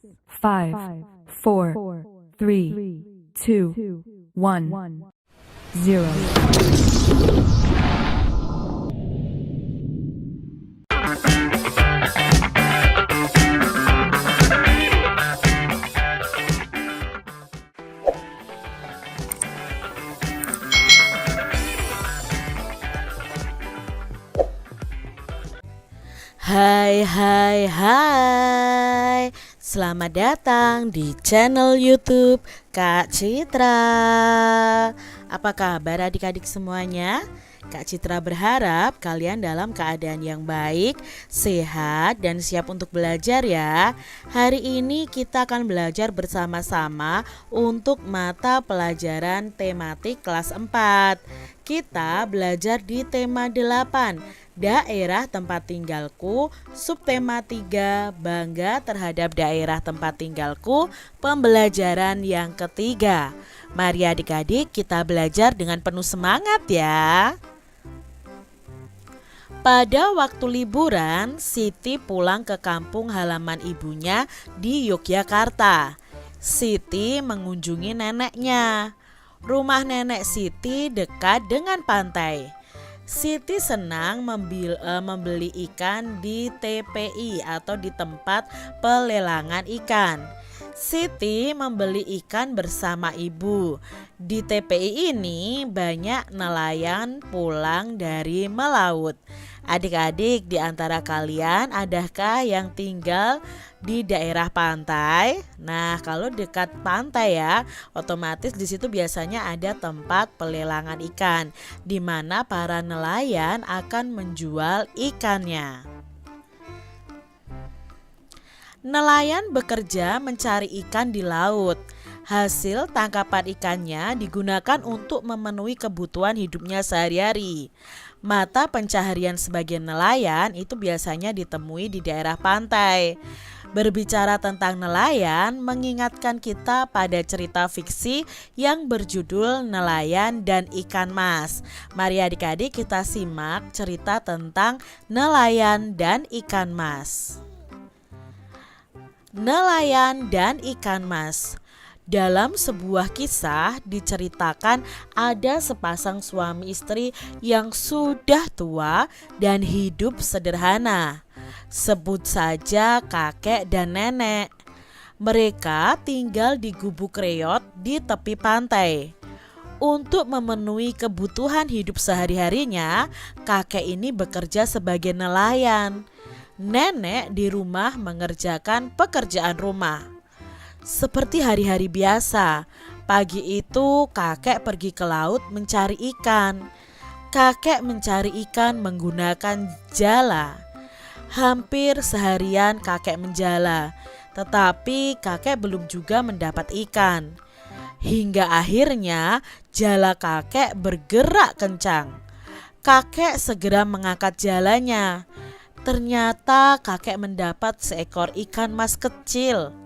5, 4, 3, 2, 1, 0. Hai, selamat datang di channel YouTube Kak Citra. Apa kabar adik-adik semuanya? Kak Citra berharap kalian dalam keadaan yang baik, sehat, dan siap untuk belajar ya. Hari ini kita akan belajar bersama-sama untuk mata pelajaran tematik kelas 4. Kita belajar di tema 8, daerah tempat tinggalku, subtema 3, bangga terhadap daerah tempat tinggalku, pembelajaran yang ketiga. Mari adik-adik kita belajar dengan penuh semangat ya. Pada waktu liburan, Siti pulang ke kampung halaman ibunya di Yogyakarta. Siti mengunjungi neneknya. Rumah nenek Siti dekat dengan pantai. Siti senang membeli ikan di TPI atau di tempat pelelangan ikan. Siti membeli ikan bersama ibu. Di TPI ini banyak nelayan pulang dari melaut. Adik-adik di antara kalian adakah yang tinggal di daerah pantai? Nah, kalau dekat pantai ya, otomatis di situ biasanya ada tempat pelelangan ikan di mana para nelayan akan menjual ikannya. Nelayan bekerja mencari ikan di laut. Hasil tangkapan ikannya digunakan untuk memenuhi kebutuhan hidupnya sehari-hari. Mata pencaharian sebagian nelayan itu biasanya ditemui di daerah pantai. Berbicara tentang nelayan mengingatkan kita pada cerita fiksi yang berjudul Nelayan dan Ikan Mas. Mari adik-adik kita simak cerita tentang nelayan dan ikan mas. Nelayan dan ikan mas. Dalam sebuah kisah diceritakan ada sepasang suami istri yang sudah tua dan hidup sederhana. Sebut saja kakek dan nenek. Mereka tinggal di gubuk reot di tepi pantai. Untuk memenuhi kebutuhan hidup sehari-harinya, kakek ini bekerja sebagai nelayan. Nenek di rumah mengerjakan pekerjaan rumah. Seperti hari-hari biasa, pagi itu kakek pergi ke laut mencari ikan. Kakek mencari ikan menggunakan jala. Hampir seharian kakek menjala, tetapi kakek belum juga mendapat ikan. Hingga akhirnya jala kakek bergerak kencang. Kakek segera mengangkat jalanya. Ternyata kakek mendapat seekor ikan mas kecil.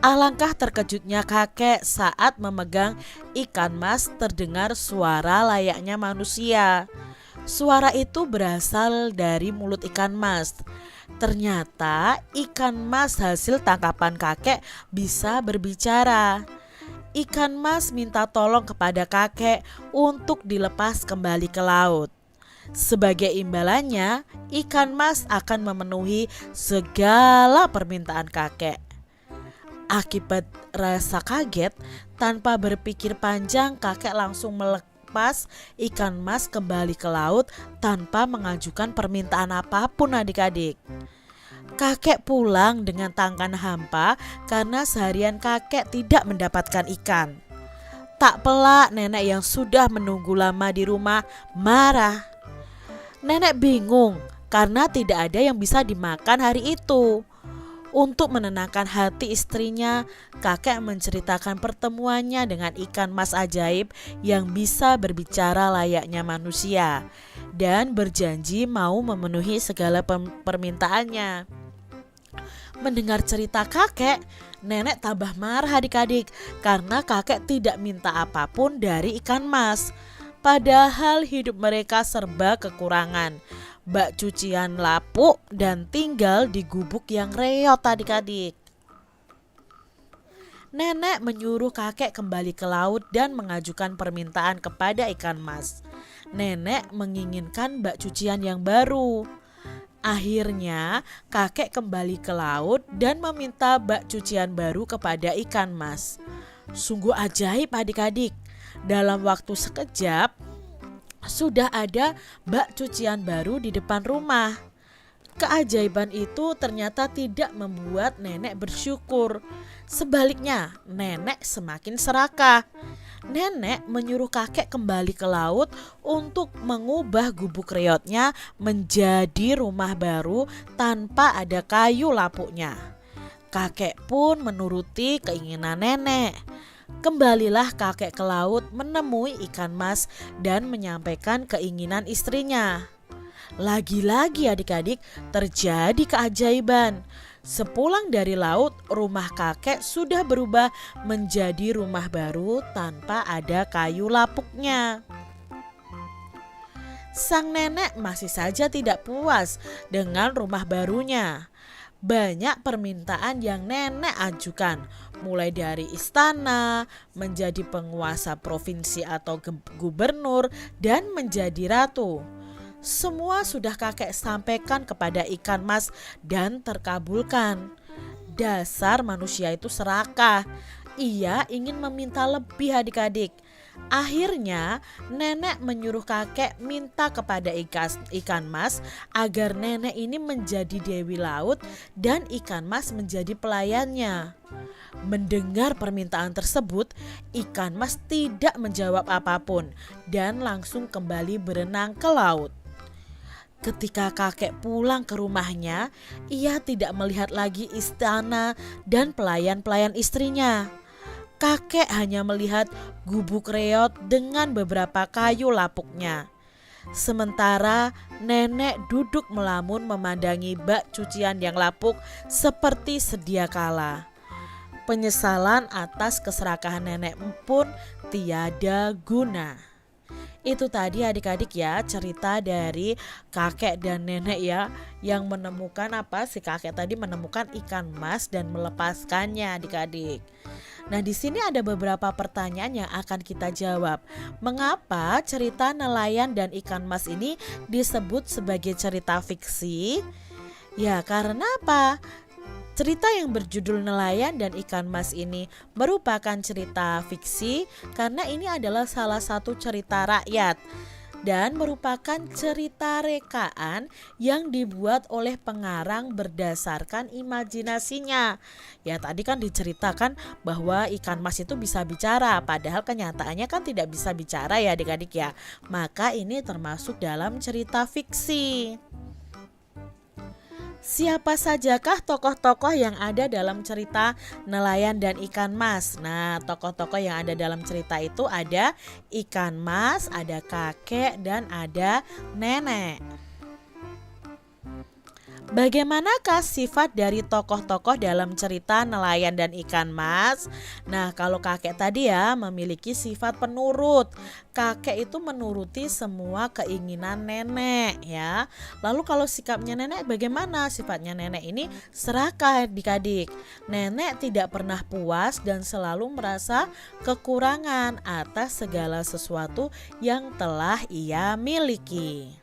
Alangkah terkejutnya kakek saat memegang ikan mas terdengar suara layaknya manusia. Suara itu berasal dari mulut ikan mas. Ternyata ikan mas hasil tangkapan kakek bisa berbicara. Ikan mas minta tolong kepada kakek untuk dilepas kembali ke laut. Sebagai imbalannya, ikan mas akan memenuhi segala permintaan kakek. Akibat rasa kaget, tanpa berpikir panjang kakek langsung melepas ikan mas kembali ke laut tanpa mengajukan permintaan apapun adik-adik. Kakek pulang dengan tangan hampa karena seharian kakek tidak mendapatkan ikan. Tak pelak nenek yang sudah menunggu lama di rumah marah. Nenek bingung karena tidak ada yang bisa dimakan hari itu. Untuk menenangkan hati istrinya, kakek menceritakan pertemuannya dengan ikan mas ajaib yang bisa berbicara layaknya manusia dan berjanji mau memenuhi segala permintaannya. Mendengar cerita kakek, nenek tambah marah adik-adik karena kakek tidak minta apapun dari ikan mas. Padahal hidup mereka serba kekurangan. bak cucian lapuk dan tinggal di gubuk yang reot adik-adik. Nenek menyuruh kakek kembali ke laut dan mengajukan permintaan kepada ikan mas. Nenek menginginkan bak cucian yang baru. Akhirnya kakek kembali ke laut dan meminta bak cucian baru kepada ikan mas. Sungguh ajaib adik-adik. Dalam waktu sekejap sudah ada bak cucian baru di depan rumah. Keajaiban itu ternyata tidak membuat nenek bersyukur. Sebaliknya, nenek semakin serakah. Nenek menyuruh kakek kembali ke laut untuk mengubah gubuk reotnya menjadi rumah baru tanpa ada kayu lapuknya. Kakek pun menuruti keinginan nenek. Kembalilah kakek ke laut menemui ikan mas dan menyampaikan keinginan istrinya. Lagi-lagi adik-adik terjadi keajaiban. Sepulang dari laut, rumah kakek sudah berubah menjadi rumah baru tanpa ada kayu lapuknya. Sang nenek masih saja tidak puas dengan rumah barunya. Banyak permintaan yang nenek ajukan, mulai dari istana, menjadi penguasa provinsi atau gubernur, dan menjadi ratu. Semua sudah kakek sampaikan kepada ikan mas dan terkabulkan. Dasar manusia itu serakah. Ia ingin meminta lebih adik-adik. Akhirnya nenek menyuruh kakek minta kepada ikan mas agar nenek ini menjadi dewi laut dan ikan mas menjadi pelayannya. Mendengar permintaan tersebut, ikan mas tidak menjawab apapun dan langsung kembali berenang ke laut. Ketika kakek pulang ke rumahnya, ia tidak melihat lagi istana dan pelayan-pelayan istrinya. Kakek hanya melihat gubuk reot dengan beberapa kayu lapuknya. Sementara nenek duduk melamun memandangi bak cucian yang lapuk seperti sedia kala. Penyesalan atas keserakahan nenek pun tiada guna. Itu tadi adik-adik ya cerita dari kakek dan nenek ya, yang menemukan si kakek tadi menemukan ikan mas dan melepaskannya adik-adik. Nah di sini ada beberapa pertanyaan yang akan kita jawab. Mengapa cerita nelayan dan ikan mas ini disebut sebagai cerita fiksi? Ya karena apa? Cerita yang berjudul Nelayan dan Ikan Mas ini merupakan cerita fiksi karena ini adalah salah satu cerita rakyat dan merupakan cerita rekaan yang dibuat oleh pengarang berdasarkan imajinasinya. Ya tadi kan diceritakan bahwa ikan mas itu bisa bicara, padahal kenyataannya kan tidak bisa bicara ya adik-adik ya. Maka ini termasuk dalam cerita fiksi. Siapa sajakah tokoh-tokoh yang ada dalam cerita Nelayan dan Ikan Mas? Nah, tokoh-tokoh yang ada dalam cerita itu ada ikan mas, ada kakek, dan ada nenek. Bagaimanakah sifat dari tokoh-tokoh dalam cerita Nelayan dan Ikan Mas? Nah, kalau kakek tadi ya memiliki sifat penurut. Kakek itu menuruti semua keinginan nenek ya. Lalu kalau sikapnya nenek bagaimana? Sifatnya nenek ini serakah adik-adik. Nenek tidak pernah puas dan selalu merasa kekurangan atas segala sesuatu yang telah ia miliki.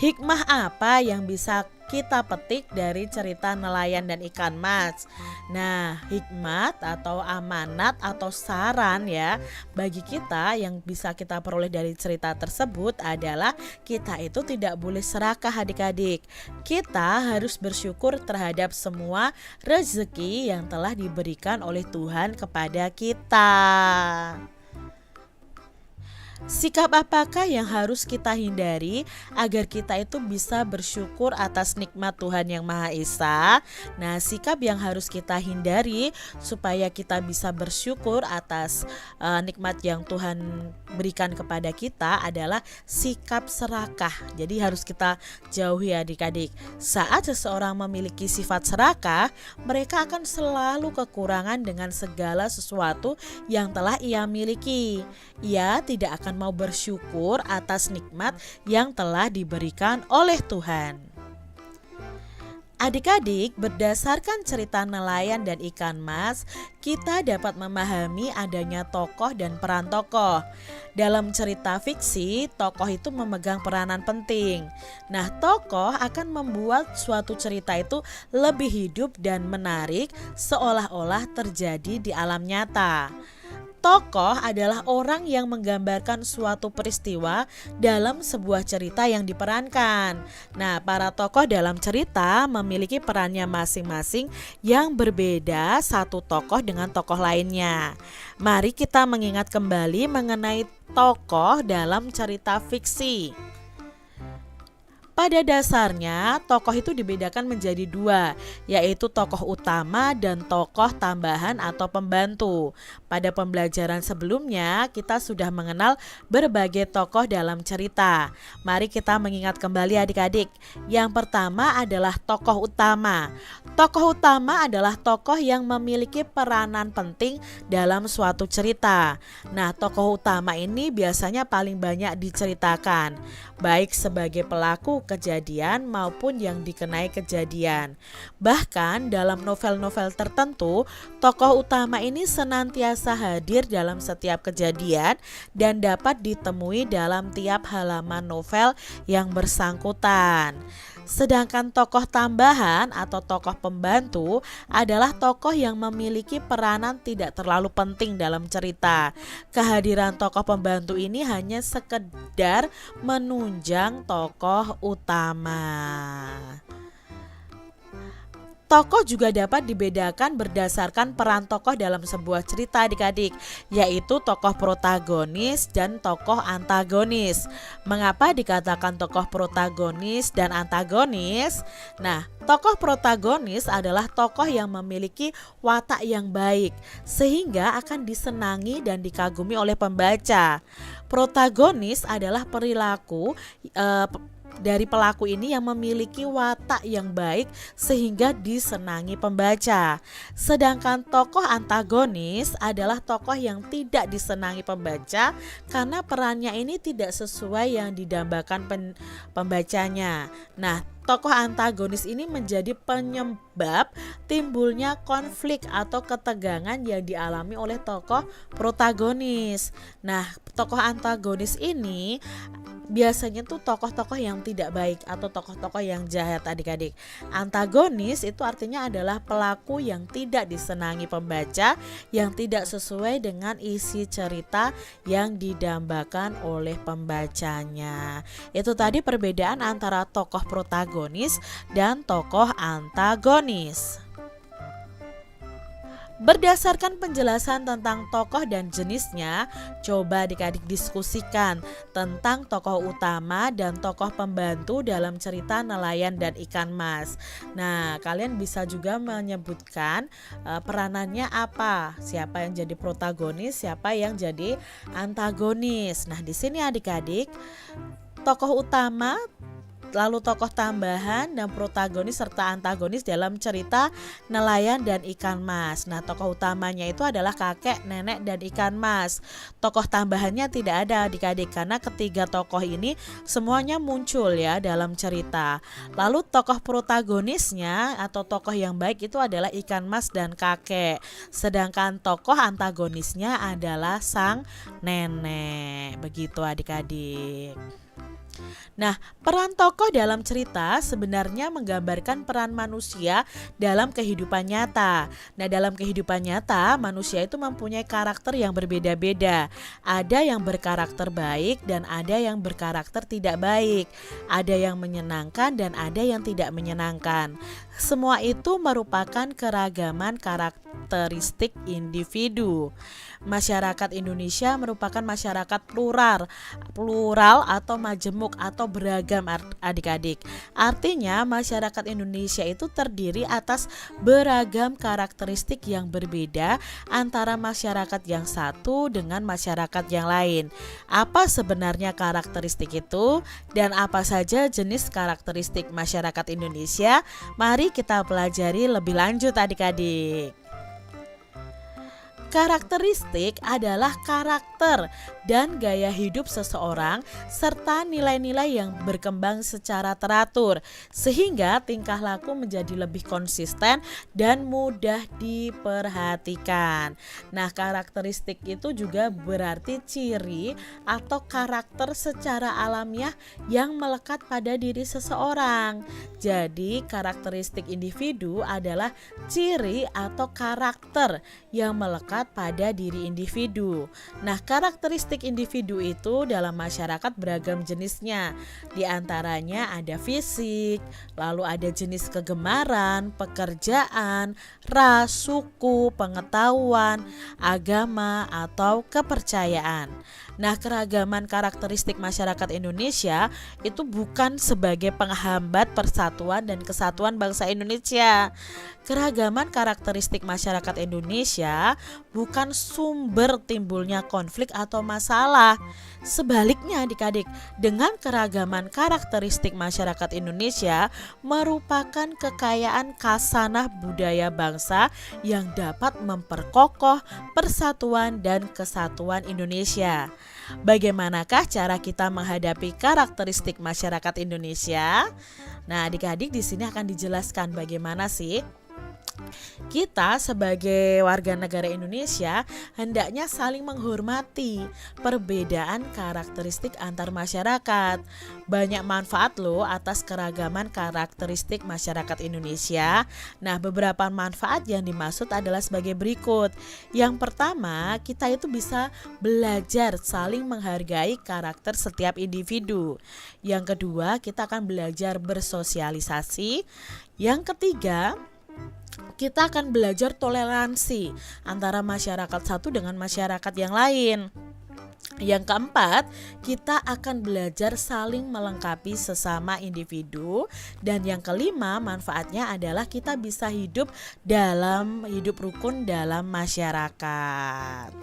Hikmah apa yang bisa kita petik dari cerita Nelayan dan Ikan Mas? Nah, hikmat atau amanat atau saran ya bagi kita yang bisa kita peroleh dari cerita tersebut adalah kita itu tidak boleh serakah adik-adik. Kita harus bersyukur terhadap semua rezeki yang telah diberikan oleh Tuhan kepada kita. Sikap apakah yang harus kita hindari agar kita itu bisa bersyukur atas nikmat Tuhan yang Maha Esa? Nah, sikap yang harus kita hindari supaya kita bisa bersyukur atas nikmat yang Tuhan berikan kepada kita adalah sikap serakah. Jadi harus kita jauhi adik-adik. Saat seseorang memiliki sifat serakah, mereka akan selalu kekurangan dengan segala sesuatu yang telah ia miliki. Ia tidak akan akan mau bersyukur atas nikmat yang telah diberikan oleh Tuhan. Adik-adik, berdasarkan cerita nelayan dan ikan mas, kita dapat memahami adanya tokoh dan peran tokoh. Dalam cerita fiksi, tokoh itu memegang peranan penting. Nah, tokoh akan membuat suatu cerita itu lebih hidup dan menarik, seolah-olah terjadi di alam nyata. Tokoh adalah orang yang menggambarkan suatu peristiwa dalam sebuah cerita yang diperankan. Nah, para tokoh dalam cerita memiliki perannya masing-masing yang berbeda satu tokoh dengan tokoh lainnya. Mari kita mengingat kembali mengenai tokoh dalam cerita fiksi. Pada dasarnya, tokoh itu dibedakan menjadi dua, yaitu tokoh utama dan tokoh tambahan atau pembantu. Pada pembelajaran sebelumnya, kita sudah mengenal berbagai tokoh dalam cerita. Mari kita mengingat kembali adik-adik. Yang pertama adalah tokoh utama. Tokoh utama adalah tokoh yang memiliki peranan penting dalam suatu cerita. Nah, tokoh utama ini biasanya paling banyak diceritakan, baik sebagai pelaku kejadian maupun yang dikenai kejadian. Bahkan dalam novel-novel tertentu, tokoh utama ini senantiasa hadir dalam setiap kejadian dan dapat ditemui dalam tiap halaman novel yang bersangkutan. Sedangkan tokoh tambahan atau tokoh pembantu adalah tokoh yang memiliki peranan tidak terlalu penting dalam cerita. Kehadiran tokoh pembantu ini hanya sekedar menunjang tokoh utama. Tokoh juga dapat dibedakan berdasarkan peran tokoh dalam sebuah cerita adik-adik, yaitu tokoh protagonis dan tokoh antagonis. Mengapa dikatakan tokoh protagonis dan antagonis? Nah, tokoh protagonis adalah tokoh yang memiliki watak yang baik, sehingga akan disenangi dan dikagumi oleh pembaca. Protagonis adalah perilaku dari pelaku ini yang memiliki watak yang baik sehingga disenangi pembaca. Sedangkan tokoh antagonis adalah tokoh yang tidak disenangi pembaca karena perannya ini tidak sesuai yang didambakan pembacanya. Nah, tokoh antagonis ini menjadi penyebab timbulnya konflik atau ketegangan yang dialami oleh tokoh protagonis. Nah, tokoh antagonis ini biasanya tuh tokoh-tokoh yang tidak baik atau tokoh-tokoh yang jahat adik-adik. Antagonis itu artinya adalah pelaku yang tidak disenangi pembaca, yang tidak sesuai dengan isi cerita yang didambakan oleh pembacanya. Itu tadi perbedaan antara tokoh protagonis dan tokoh antagonis. Berdasarkan penjelasan tentang tokoh dan jenisnya, coba adik-adik diskusikan tentang tokoh utama dan tokoh pembantu dalam cerita nelayan dan ikan mas. Nah, kalian bisa juga menyebutkan peranannya apa, siapa yang jadi protagonis, siapa yang jadi antagonis. Nah, di sini adik-adik, tokoh utama, lalu tokoh tambahan dan protagonis serta antagonis dalam cerita nelayan dan ikan mas. Nah, tokoh utamanya itu adalah kakek, nenek, dan ikan mas. Tokoh tambahannya tidak ada adik-adik karena ketiga tokoh ini semuanya muncul ya dalam cerita. Lalu tokoh protagonisnya atau tokoh yang baik itu adalah ikan mas dan kakek. Sedangkan tokoh antagonisnya adalah sang nenek. Begitu adik-adik. Nah, peran tokoh dalam cerita sebenarnya menggambarkan peran manusia dalam kehidupan nyata. Nah, dalam kehidupan nyata, manusia itu mempunyai karakter yang berbeda-beda. Ada yang berkarakter baik dan ada yang berkarakter tidak baik. Ada yang menyenangkan dan ada yang tidak menyenangkan. Semua itu merupakan keragaman karakteristik individu. Masyarakat Indonesia merupakan masyarakat plural atau majemuk atau beragam adik-adik. Artinya masyarakat Indonesia itu terdiri atas beragam karakteristik yang berbeda antara masyarakat yang satu dengan masyarakat yang lain. Apa sebenarnya karakteristik itu dan apa saja jenis karakteristik masyarakat Indonesia? Mari kita pelajari lebih lanjut adik-adik. Karakteristik adalah karakter dan gaya hidup seseorang serta nilai-nilai yang berkembang secara teratur sehingga tingkah laku menjadi lebih konsisten dan mudah diperhatikan. Nah, karakteristik itu juga berarti ciri atau karakter secara alamiah yang melekat pada diri seseorang. Jadi, karakteristik individu adalah ciri atau karakter yang melekat pada diri individu. Nah, karakteristik individu itu dalam masyarakat beragam jenisnya. Di antaranya ada fisik, lalu ada jenis kegemaran, pekerjaan, ras, suku, pengetahuan, agama, atau kepercayaan. Nah, keragaman karakteristik masyarakat Indonesia itu bukan sebagai penghambat persatuan dan kesatuan bangsa Indonesia. Keragaman karakteristik masyarakat Indonesia bukan sumber timbulnya konflik atau masalah. Sebaliknya adik-adik, dengan keragaman karakteristik masyarakat Indonesia merupakan kekayaan khasanah budaya bangsa yang dapat memperkokoh persatuan dan kesatuan Indonesia. Bagaimanakah cara kita menghadapi karakteristik masyarakat Indonesia? Nah, adik-adik di sini akan dijelaskan bagaimana sih kita sebagai warga negara Indonesia hendaknya saling menghormati perbedaan karakteristik antar masyarakat. Banyak manfaat loh atas keragaman karakteristik masyarakat Indonesia. Nah, beberapa manfaat yang dimaksud adalah sebagai berikut. Yang pertama, kita itu bisa belajar saling menghargai karakter setiap individu. Yang kedua, kita akan belajar bersosialisasi. Yang ketiga, kita akan belajar toleransi antara masyarakat satu dengan masyarakat yang lain. Yang keempat, kita akan belajar saling melengkapi sesama individu. Dan yang kelima, manfaatnya adalah kita bisa hidup rukun dalam masyarakat.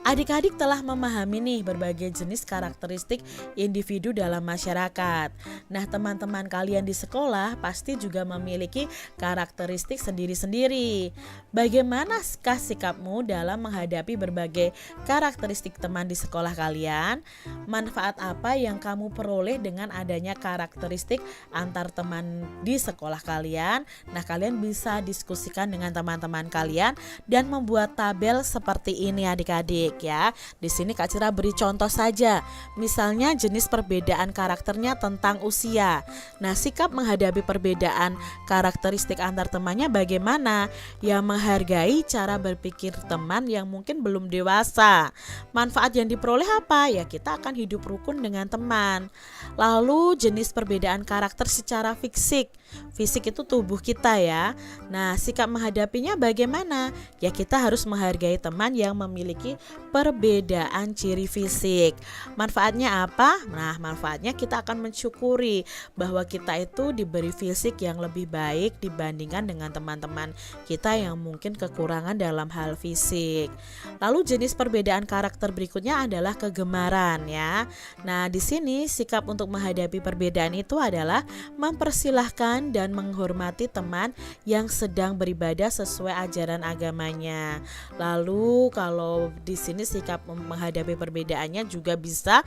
Adik-adik telah memahami nih berbagai jenis karakteristik individu dalam masyarakat. Nah, teman-teman kalian di sekolah pasti juga memiliki karakteristik sendiri-sendiri. Bagaimanakah sikapmu dalam menghadapi berbagai karakteristik teman di sekolah kalian? Manfaat apa yang kamu peroleh dengan adanya karakteristik antar teman di sekolah kalian? Nah, kalian bisa diskusikan dengan teman-teman kalian dan membuat tabel seperti ini adik-adik. Ya, di sini Kak Cira beri contoh saja. Misalnya jenis perbedaan karakternya tentang usia. Nah, sikap menghadapi perbedaan karakteristik antar temannya bagaimana? Ya, menghargai cara berpikir teman yang mungkin belum dewasa. Manfaat yang diperoleh apa? Ya, kita akan hidup rukun dengan teman. Lalu jenis perbedaan karakter secara fisik. Fisik itu tubuh kita ya. Nah, sikap menghadapinya bagaimana? Ya, kita harus menghargai teman yang memiliki perbedaan ciri fisik. Manfaatnya apa? Nah, manfaatnya kita akan mensyukuri bahwa kita itu diberi fisik yang lebih baik dibandingkan dengan teman-teman kita yang mungkin kekurangan dalam hal fisik. Lalu jenis perbedaan karakter berikutnya adalah kegemaran ya. Nah, di sini sikap untuk menghadapi perbedaan itu adalah mempersilahkan dan menghormati teman yang sedang beribadah sesuai ajaran agamanya. Lalu kalau di sini sikap menghadapi perbedaannya juga bisa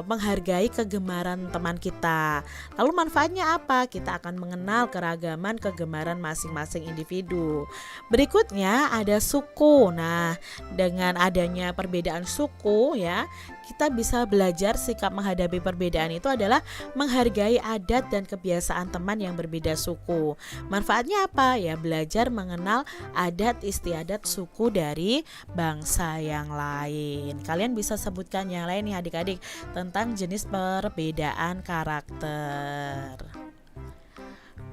menghargai kegemaran teman kita. Lalu manfaatnya apa? Kita akan mengenal keragaman kegemaran masing-masing individu. Berikutnya ada suku. Nah, dengan adanya perbedaan suku ya, kita bisa belajar sikap menghadapi perbedaan itu adalah menghargai adat dan kebiasaan teman yang berbeda suku. Manfaatnya apa? Ya, belajar mengenal adat istiadat suku dari bangsa yang lain. Kalian bisa sebutkan yang lain nih adik-adik tentang jenis perbedaan karakter.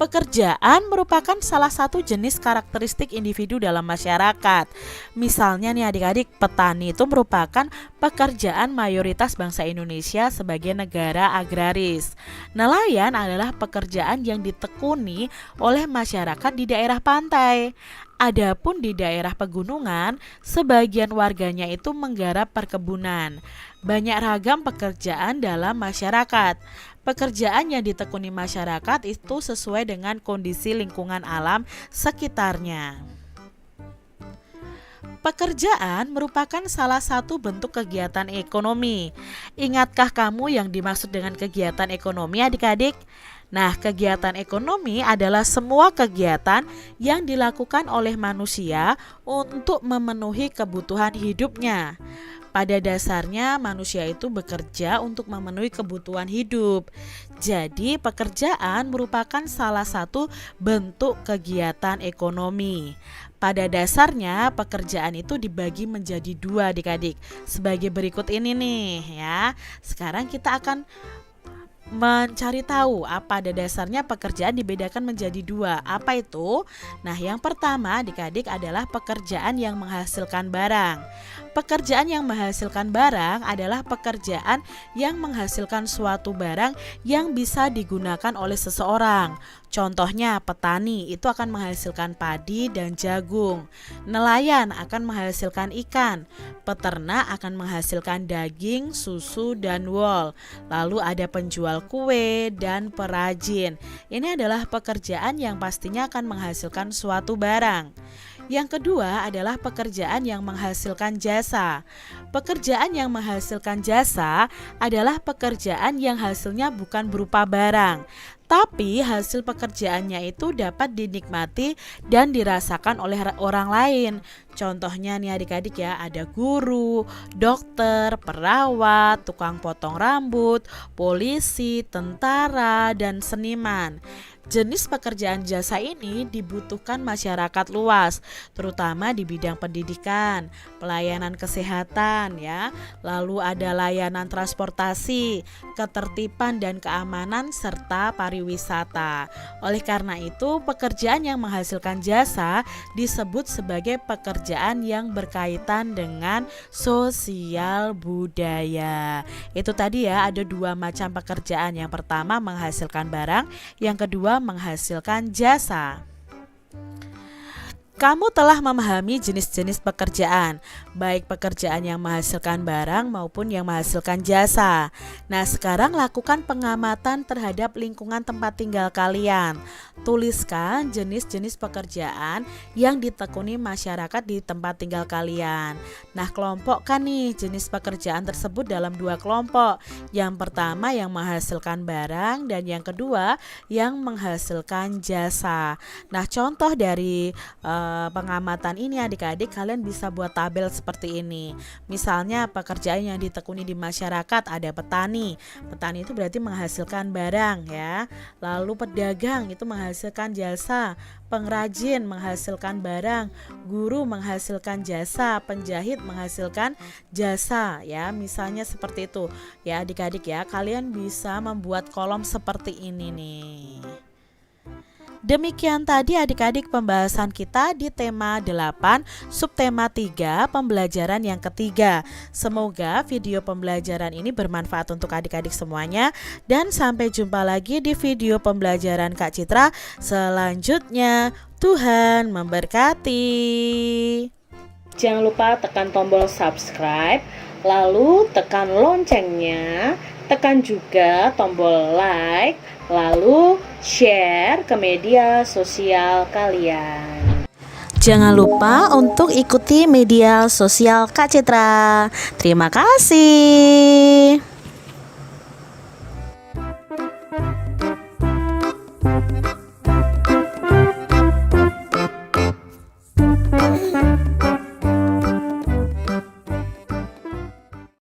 Pekerjaan merupakan salah satu jenis karakteristik individu dalam masyarakat. Misalnya nih adik-adik, petani itu merupakan pekerjaan mayoritas bangsa Indonesia sebagai negara agraris. Nelayan adalah pekerjaan yang ditekuni oleh masyarakat di daerah pantai. Adapun di daerah pegunungan, sebagian warganya itu menggarap perkebunan. Banyak ragam pekerjaan dalam masyarakat. Pekerjaan yang ditekuni masyarakat itu sesuai dengan kondisi lingkungan alam sekitarnya. Pekerjaan merupakan salah satu bentuk kegiatan ekonomi. Ingatkah kamu yang dimaksud dengan kegiatan ekonomi, adik-adik? Nah, kegiatan ekonomi adalah semua kegiatan yang dilakukan oleh manusia untuk memenuhi kebutuhan hidupnya. Pada dasarnya manusia itu bekerja untuk memenuhi kebutuhan hidup. Jadi pekerjaan merupakan salah satu bentuk kegiatan ekonomi. Pada dasarnya pekerjaan itu dibagi menjadi dua, adik-adik. Sebagai berikut ini nih ya. Sekarang kita akan mencari tahu apa pada dasarnya pekerjaan dibedakan menjadi dua. Apa itu? Nah, yang pertama adik-adik adalah pekerjaan yang menghasilkan barang. Pekerjaan yang menghasilkan barang adalah pekerjaan yang menghasilkan suatu barang yang bisa digunakan oleh seseorang. Contohnya petani itu akan menghasilkan padi dan jagung. Nelayan akan menghasilkan ikan. Peternak akan menghasilkan daging, susu, dan wol. Lalu ada penjual kue dan perajin. Ini adalah pekerjaan yang pastinya akan menghasilkan suatu barang. Yang kedua adalah pekerjaan yang menghasilkan jasa. Pekerjaan yang menghasilkan jasa adalah pekerjaan yang hasilnya bukan berupa barang, tapi hasil pekerjaannya itu dapat dinikmati dan dirasakan oleh orang lain. Contohnya nih adik-adik ya, ada guru, dokter, perawat, tukang potong rambut, polisi, tentara, dan seniman. Jenis pekerjaan jasa ini dibutuhkan masyarakat luas, terutama di bidang pendidikan, pelayanan kesehatan ya, lalu ada layanan transportasi, ketertiban dan keamanan serta pariwisata. Oleh karena itu, pekerjaan yang menghasilkan jasa disebut sebagai pekerjaan yang berkaitan dengan sosial budaya. Itu tadi ya, ada dua macam pekerjaan. Yang pertama menghasilkan barang, yang kedua menghasilkan jasa. Kamu telah memahami jenis-jenis pekerjaan, baik pekerjaan yang menghasilkan barang maupun yang menghasilkan jasa. Nah, sekarang lakukan pengamatan terhadap lingkungan tempat tinggal kalian. Tuliskan jenis-jenis pekerjaan yang ditekuni masyarakat di tempat tinggal kalian. Nah, kelompokkan nih jenis pekerjaan tersebut dalam dua kelompok. Yang pertama yang menghasilkan barang dan yang kedua yang menghasilkan jasa. Nah, contoh dari pengamatan ini adik-adik, kalian bisa buat tabel seperti ini. Misalnya pekerjaan yang ditekuni di masyarakat ada petani. Petani itu berarti menghasilkan barang ya. Lalu pedagang itu menghasilkan jasa, pengrajin menghasilkan barang, guru menghasilkan jasa, penjahit menghasilkan jasa ya. Misalnya seperti itu ya adik-adik ya. Kalian bisa membuat kolom seperti ini nih. Demikian tadi adik-adik pembahasan kita di tema 8 subtema 3 pembelajaran yang ketiga. Semoga video pembelajaran ini bermanfaat untuk adik-adik semuanya, dan sampai jumpa lagi di video pembelajaran Kak Citra selanjutnya. Tuhan memberkati. Jangan lupa tekan tombol subscribe, lalu tekan loncengnya, tekan juga tombol like, lalu share ke media sosial kalian. Jangan lupa untuk ikuti media sosial Kak Citra. Terima kasih.